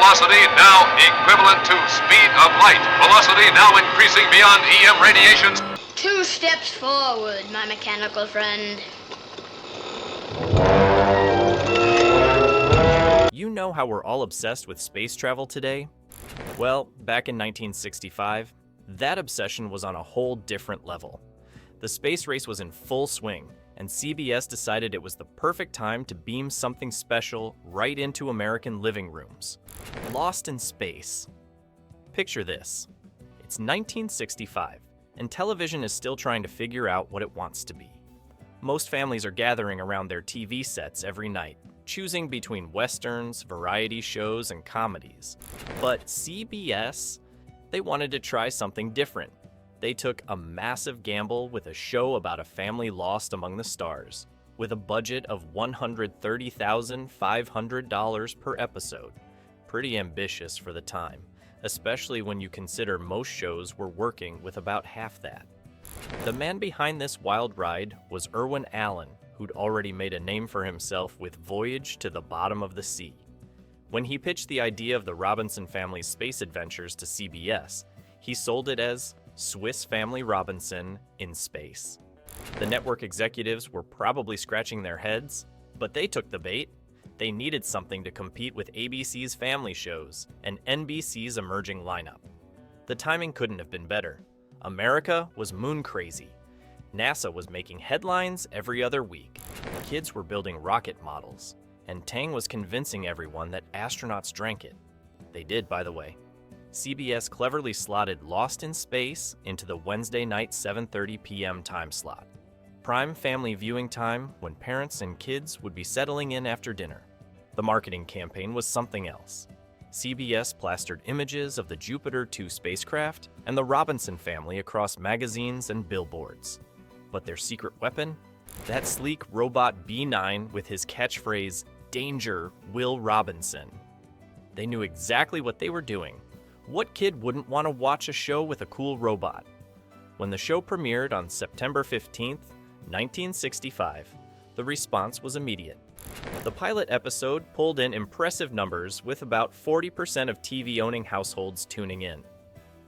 velocity now equivalent to speed of light. Velocity now increasing beyond EM radiations. 2 steps forward, my mechanical friend. You know how we're all obsessed with space travel today? Well, back in 1965, that obsession was on a whole different level. The space race was in full swing, and CBS decided it was the perfect time to beam something special right into American living rooms. Lost in Space. Picture this. It's 1965, and television is still trying to figure out what it wants to be. Most families are gathering around their TV sets every night, choosing between westerns, variety shows, and comedies. But CBS, they wanted to try something different. They took a massive gamble with a show about a family lost among the stars, with a budget of $130,500 per episode. Pretty ambitious for the time, especially when you consider most shows were working with about half that. The man behind this wild ride was Irwin Allen, who'd already made a name for himself with Voyage to the Bottom of the Sea. When he pitched the idea of the Robinson family's space adventures to CBS, he sold it as Swiss Family Robinson in Space. The network executives were probably scratching their heads, but they took the bait. They needed something to compete with ABC's family shows and NBC's emerging lineup. The timing couldn't have been better. America was moon crazy. NASA was making headlines every other week. Kids were building rocket models, and Tang was convincing everyone that astronauts drank it. They did, by the way. CBS cleverly slotted Lost in Space into the Wednesday night 7:30 p.m. time slot. Prime family viewing time when parents and kids would be settling in after dinner. The marketing campaign was something else. CBS plastered images of the Jupiter 2 spacecraft and the Robinson family across magazines and billboards. But their secret weapon? That sleek robot B9 with his catchphrase, "Danger, Will Robinson." They knew exactly what they were doing. What kid wouldn't want to watch a show with a cool robot? When the show premiered on September 15th, 1965, the response was immediate. The pilot episode pulled in impressive numbers with about 40% of TV-owning households tuning in.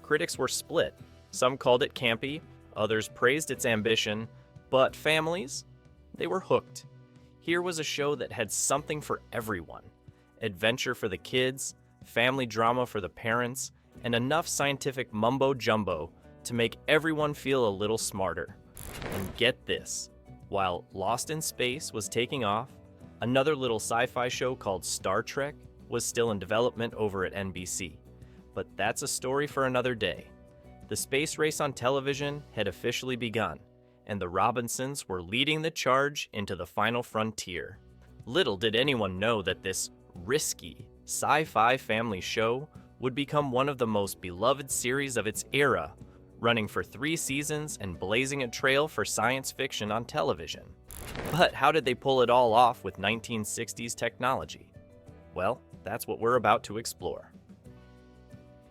Critics were split. Some called it campy, others praised its ambition, but families? They were hooked. Here was a show that had something for everyone. Adventure for the kids, family drama for the parents, and enough scientific mumbo-jumbo to make everyone feel a little smarter. And get this, while Lost in Space was taking off, another little sci-fi show called Star Trek was still in development over at NBC. But that's a story for another day. The space race on television had officially begun, and the Robinsons were leading the charge into the final frontier. Little did anyone know that this risky sci-fi family show would become one of the most beloved series of its era, running for 3 seasons and blazing a trail for science fiction on television. But how did they pull it all off with 1960s technology? Well, that's what we're about to explore.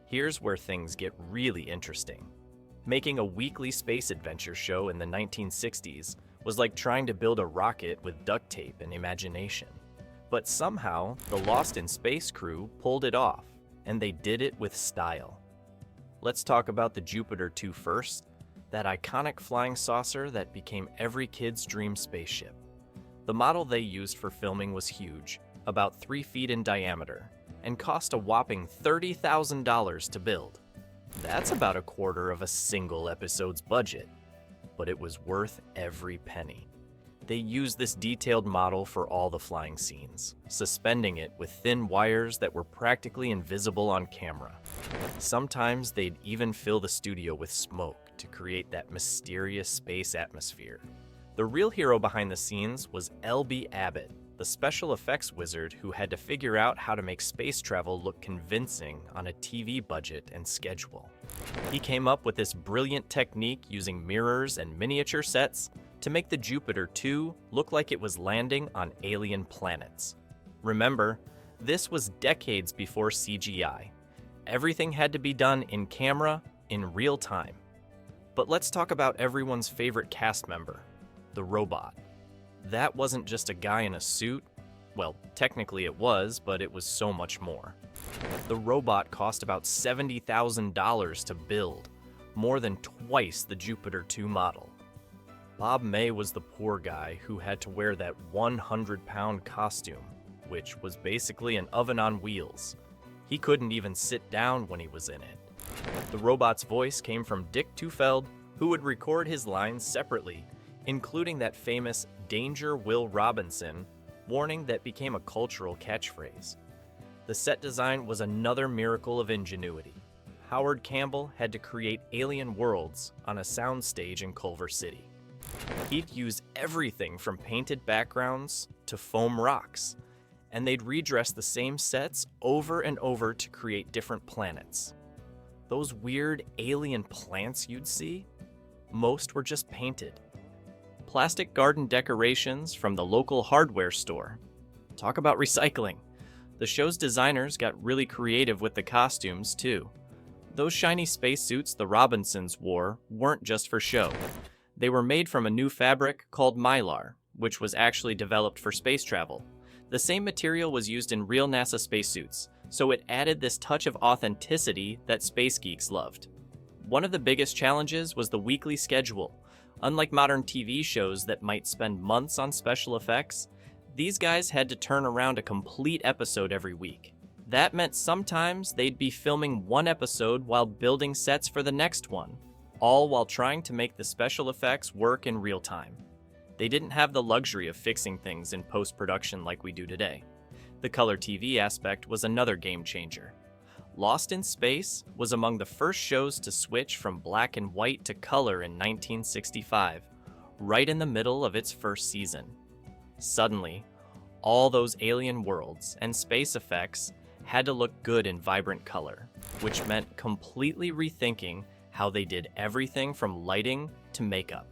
Here's where things get really interesting. Making a weekly space adventure show in the 1960s was like trying to build a rocket with duct tape and imagination. But somehow, the Lost in Space crew pulled it off, and they did it with style. Let's talk about the Jupiter 2 first, that iconic flying saucer that became every kid's dream spaceship. The model they used for filming was huge, about 3 feet in diameter, and cost a whopping $30,000 to build. That's about a quarter of a single episode's budget, but it was worth every penny. They used this detailed model for all the flying scenes, suspending it with thin wires that were practically invisible on camera. Sometimes they'd even fill the studio with smoke to create that mysterious space atmosphere. The real hero behind the scenes was L.B. Abbott, the special effects wizard who had to figure out how to make space travel look convincing on a TV budget and schedule. He came up with this brilliant technique using mirrors and miniature sets to make the Jupiter 2 look like it was landing on alien planets. Remember, this was decades before CGI. Everything had to be done in camera, in real time. But let's talk about everyone's favorite cast member, the robot. That wasn't just a guy in a suit. Well, technically it was, but it was so much more. The robot cost about $70,000 to build, more than twice the Jupiter 2 model. Bob May was the poor guy who had to wear that 100-pound costume, which was basically an oven on wheels. He couldn't even sit down when he was in it. The robot's voice came from Dick Tufeld, who would record his lines separately, including that famous "Danger, Will Robinson" warning that became a cultural catchphrase. The set design was another miracle of ingenuity. Howard Campbell had to create alien worlds on a soundstage in Culver City. He'd use everything from painted backgrounds to foam rocks, and they'd redress the same sets over and over to create different planets. Those weird alien plants you'd see, most were just painted. Plastic garden decorations from the local hardware store. Talk about recycling. The show's designers got really creative with the costumes, too. Those shiny spacesuits the Robinsons wore weren't just for show. They were made from a new fabric called Mylar, which was actually developed for space travel. The same material was used in real NASA spacesuits, so it added this touch of authenticity that space geeks loved. One of the biggest challenges was the weekly schedule. Unlike modern TV shows that might spend months on special effects, these guys had to turn around a complete episode every week. That meant sometimes they'd be filming one episode while building sets for the next one, all while trying to make the special effects work in real time. They didn't have the luxury of fixing things in post-production like we do today. The color TV aspect was another game changer. Lost in Space was among the first shows to switch from black and white to color in 1965, right in the middle of its first season. Suddenly, all those alien worlds and space effects had to look good in vibrant color, which meant completely rethinking how they did everything from lighting to makeup.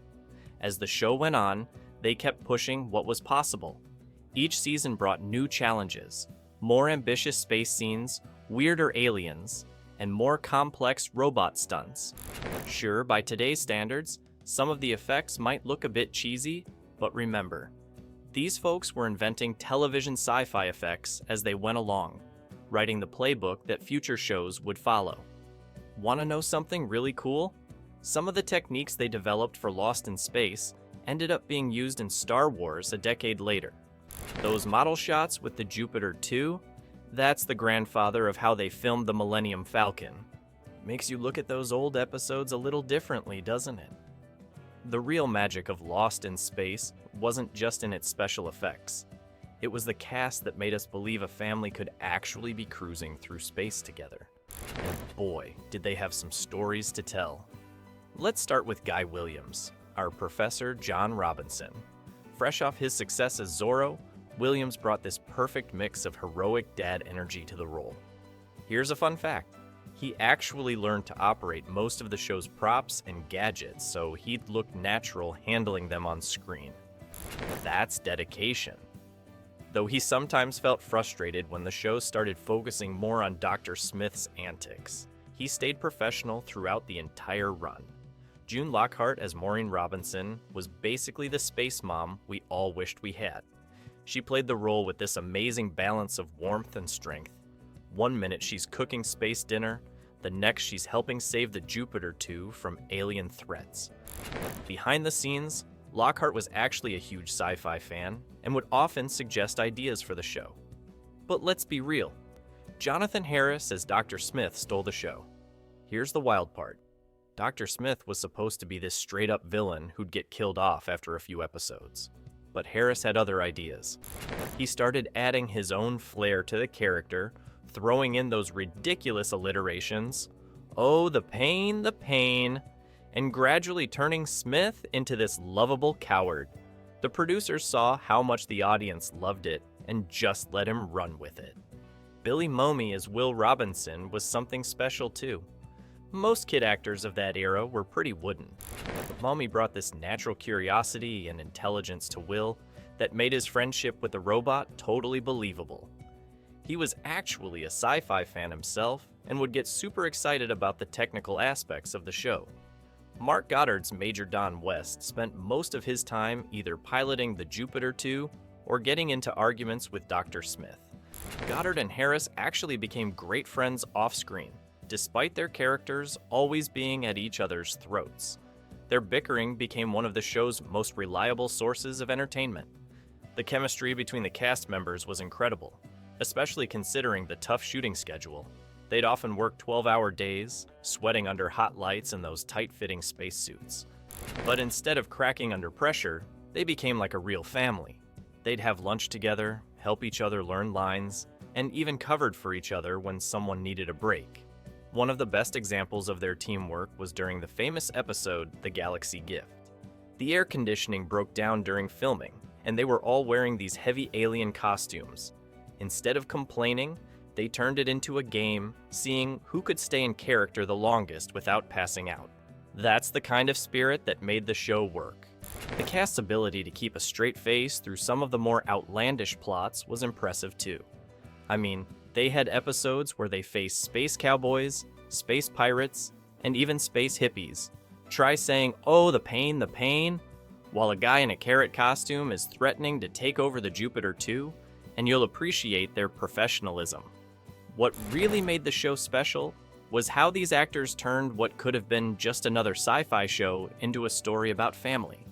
As the show went on, they kept pushing what was possible. Each season brought new challenges, more ambitious space scenes, weirder aliens, and more complex robot stunts. Sure, by today's standards, some of the effects might look a bit cheesy, but remember, these folks were inventing television sci-fi effects as they went along, writing the playbook that future shows would follow. Want to know something really cool? Some of the techniques they developed for Lost in Space ended up being used in Star Wars a decade later. Those model shots with the Jupiter 2, that's the grandfather of how they filmed the Millennium Falcon. Makes you look at those old episodes a little differently, doesn't it? The real magic of Lost in Space wasn't just in its special effects. It was the cast that made us believe a family could actually be cruising through space together. And boy, did they have some stories to tell. Let's start with Guy Williams, our Professor John Robinson. Fresh off his success as Zorro, Williams brought this perfect mix of heroic dad energy to the role. Here's a fun fact. He actually learned to operate most of the show's props and gadgets, so he'd look natural handling them on screen. That's dedication. Though he sometimes felt frustrated when the show started focusing more on Dr. Smith's antics, he stayed professional throughout the entire run. June Lockhart as Maureen Robinson was basically the space mom we all wished we had. She played the role with this amazing balance of warmth and strength. One minute she's cooking space dinner, the next she's helping save the Jupiter 2 from alien threats. Behind the scenes, Lockhart was actually a huge sci-fi fan and would often suggest ideas for the show. But let's be real. Jonathan Harris as Dr. Smith stole the show. Here's the wild part. Dr. Smith was supposed to be this straight-up villain who'd get killed off after a few episodes. But Harris had other ideas. He started adding his own flair to the character, throwing in those ridiculous alliterations, "Oh, the pain," and gradually turning Smith into this lovable coward. The producers saw how much the audience loved it and just let him run with it. Billy Momey as Will Robinson was something special too. Most kid actors of that era were pretty wooden, but Momey brought this natural curiosity and intelligence to Will that made his friendship with the robot totally believable. He was actually a sci-fi fan himself and would get super excited about the technical aspects of the show. Mark Goddard's Major Don West spent most of his time either piloting the Jupiter 2 or getting into arguments with Dr. Smith. Goddard and Harris actually became great friends off-screen, despite their characters always being at each other's throats. Their bickering became one of the show's most reliable sources of entertainment. The chemistry between the cast members was incredible, especially considering the tough shooting schedule. They'd often work 12-hour days, sweating under hot lights in those tight-fitting spacesuits. But instead of cracking under pressure, they became like a real family. They'd have lunch together, help each other learn lines, and even covered for each other when someone needed a break. One of the best examples of their teamwork was during the famous episode, The Galaxy Gift. The air conditioning broke down during filming, and they were all wearing these heavy alien costumes. Instead of complaining, they turned it into a game, seeing who could stay in character the longest without passing out. That's the kind of spirit that made the show work. The cast's ability to keep a straight face through some of the more outlandish plots was impressive too. I mean, they had episodes where they faced space cowboys, space pirates, and even space hippies. Try saying, "Oh, the pain," while a guy in a carrot costume is threatening to take over the Jupiter 2, and you'll appreciate their professionalism. What really made the show special was how these actors turned what could have been just another sci-fi show into a story about family.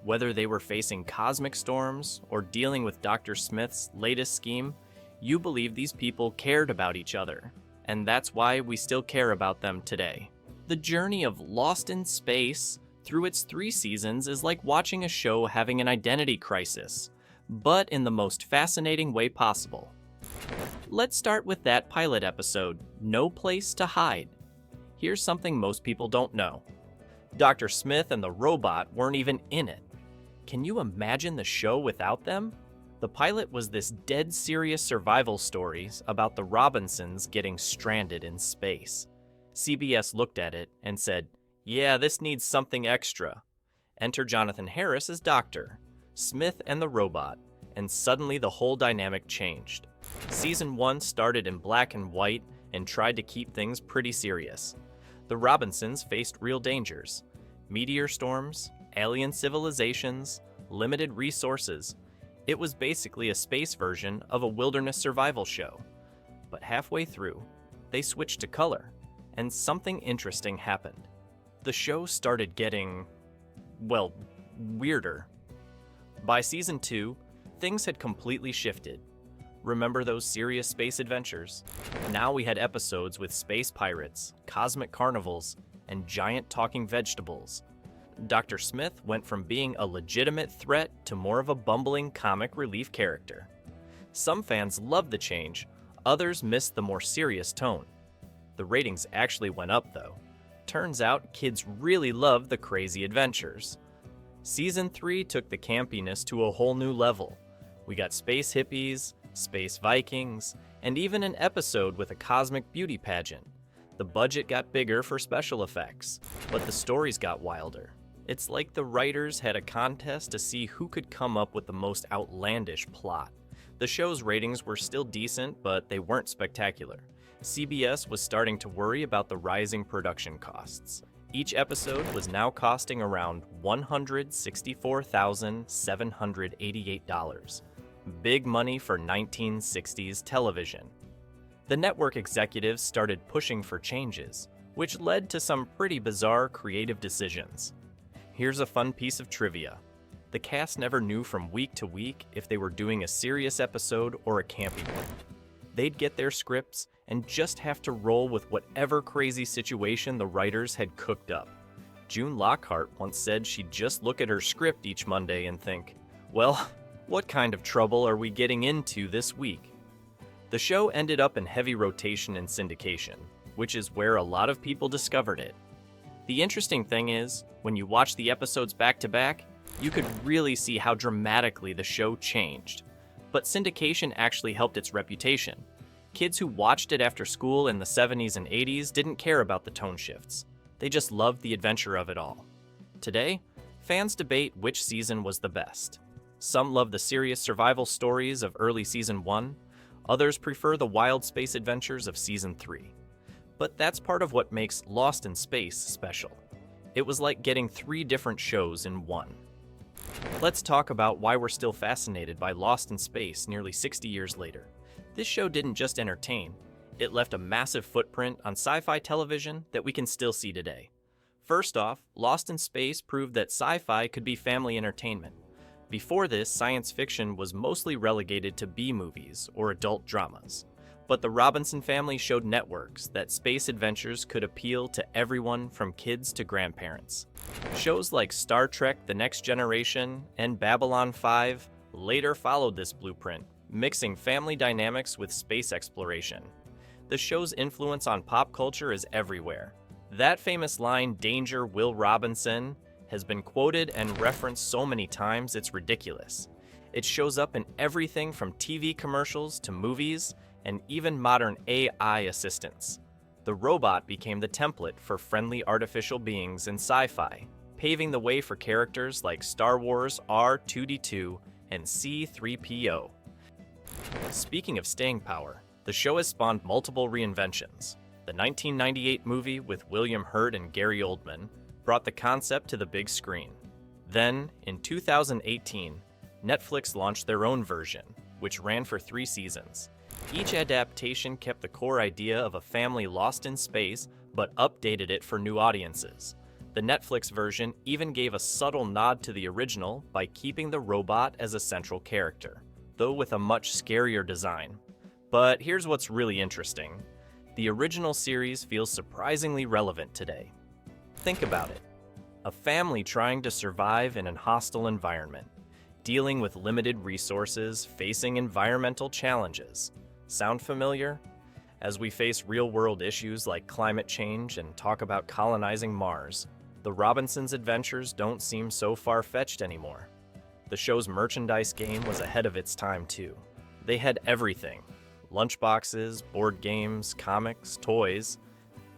Whether they were facing cosmic storms or dealing with Dr. Smith's latest scheme, you believe these people cared about each other, and that's why we still care about them today. The journey of Lost in Space through its 3 seasons is like watching a show having an identity crisis, but in the most fascinating way possible. Let's start with that pilot episode, No Place to Hide. Here's something most people don't know. Dr. Smith and the robot weren't even in it. Can you imagine the show without them? The pilot was this dead serious survival stories about the Robinsons getting stranded in space. CBS looked at it and said, "Yeah, this needs something extra." Enter Jonathan Harris as Doctor, Smith and the robot, and suddenly the whole dynamic changed. Season 1 started in black and white and tried to keep things pretty serious. The Robinsons faced real dangers: meteor storms, alien civilizations, limited resources. It was basically a space version of a wilderness survival show. But halfway through, they switched to color, and something interesting happened. The show started getting, well, weirder. By season 2, things had completely shifted. Remember those serious space adventures? Now we had episodes with space pirates, cosmic carnivals, and giant talking vegetables. Dr. Smith went from being a legitimate threat to more of a bumbling comic relief character. Some fans loved the change, others missed the more serious tone. The ratings actually went up though. Turns out kids really loved the crazy adventures. Season 3 took the campiness to a whole new level. We got space hippies, space Vikings, and even an episode with a cosmic beauty pageant. The budget got bigger for special effects, but the stories got wilder. It's like the writers had a contest to see who could come up with the most outlandish plot. The show's ratings were still decent, but they weren't spectacular. CBS was starting to worry about the rising production costs. Each episode was now costing around $164,788. Big money for 1960s television. The network executives started pushing for changes, which led to some pretty bizarre creative decisions. Here's a fun piece of trivia. The cast never knew from week to week if they were doing a serious episode or a campy one. They'd get their scripts and just have to roll with whatever crazy situation the writers had cooked up. June Lockhart once said she'd just look at her script each Monday and think, well, what kind of trouble are we getting into this week? The show ended up in heavy rotation and syndication, which is where a lot of people discovered it. The interesting thing is, when you watch the episodes back to back, you could really see how dramatically the show changed. But syndication actually helped its reputation. Kids who watched it after school in the 70s and 80s didn't care about the tone shifts. They just loved the adventure of it all. Today, fans debate which season was the best. Some love the serious survival stories of early season 1, others prefer the wild space adventures of season 3. But that's part of what makes Lost in Space special. It was like getting 3 different shows in one. Let's talk about why we're still fascinated by Lost in Space nearly 60 years later. This show didn't just entertain, it left a massive footprint on sci-fi television that we can still see today. First off, Lost in Space proved that sci-fi could be family entertainment. Before this, science fiction was mostly relegated to B-movies or adult dramas. But the Robinson family showed networks that space adventures could appeal to everyone from kids to grandparents. Shows like Star Trek: The Next Generation and Babylon 5 later followed this blueprint, mixing family dynamics with space exploration. The show's influence on pop culture is everywhere. That famous line, "Danger, Will Robinson," has been quoted and referenced so many times it's ridiculous. It shows up in everything from TV commercials to movies, and even modern AI assistants. The robot became the template for friendly artificial beings in sci-fi, paving the way for characters like Star Wars R2-D2 and C-3PO. Speaking of staying power, the show has spawned multiple reinventions. The 1998 movie with William Hurt and Gary Oldman brought the concept to the big screen. Then, in 2018, Netflix launched their own version, which ran for 3 seasons. Each adaptation kept the core idea of a family lost in space, but updated it for new audiences. The Netflix version even gave a subtle nod to the original by keeping the robot as a central character, though with a much scarier design. But here's what's really interesting. The original series feels surprisingly relevant today. Think about it. A family trying to survive in a hostile environment, dealing with limited resources, facing environmental challenges. Sound familiar? As we face real-world issues like climate change and talk about colonizing Mars, the Robinsons' adventures don't seem so far-fetched anymore. The show's merchandise game was ahead of its time too. They had everything: lunchboxes, board games, comics, toys.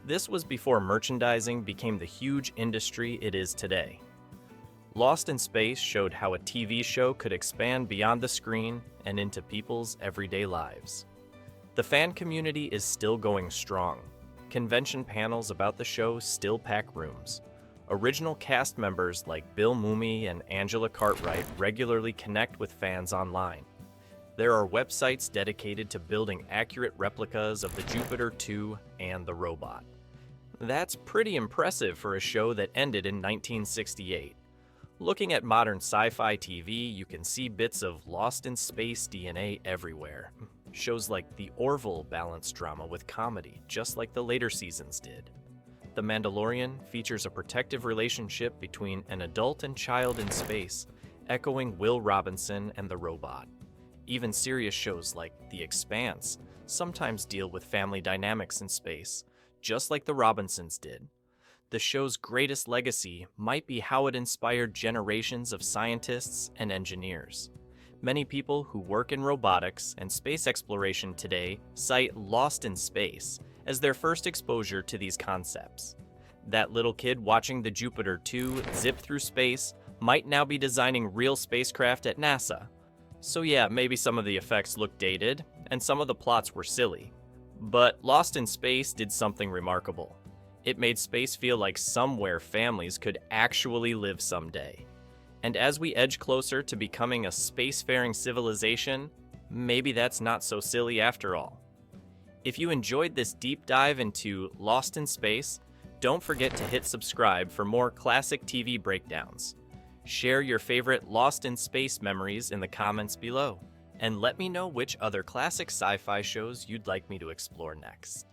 This was before merchandising became the huge industry it is today. Lost in Space showed how a TV show could expand beyond the screen and into people's everyday lives. The fan community is still going strong. Convention panels about the show still pack rooms. Original cast members like Bill Mumy and Angela Cartwright regularly connect with fans online. There are websites dedicated to building accurate replicas of the Jupiter 2 and the robot. That's pretty impressive for a show that ended in 1968. Looking at modern sci-fi TV, you can see bits of Lost in Space DNA everywhere. Shows like The Orville balance drama with comedy, just like the later seasons did. The Mandalorian features a protective relationship between an adult and child in space, echoing Will Robinson and the robot. Even serious shows like The Expanse sometimes deal with family dynamics in space, just like the Robinsons did. The show's greatest legacy might be how it inspired generations of scientists and engineers. Many people who work in robotics and space exploration today cite Lost in Space as their first exposure to these concepts. That little kid watching the Jupiter 2 zip through space might now be designing real spacecraft at NASA. So yeah, maybe some of the effects look dated, and some of the plots were silly. But Lost in Space did something remarkable. It made space feel like somewhere families could actually live someday. And as we edge closer to becoming a spacefaring civilization, maybe that's not so silly after all. If you enjoyed this deep dive into Lost in Space, don't forget to hit subscribe for more classic TV breakdowns. Share your favorite Lost in Space memories in the comments below, and let me know which other classic sci-fi shows you'd like me to explore next.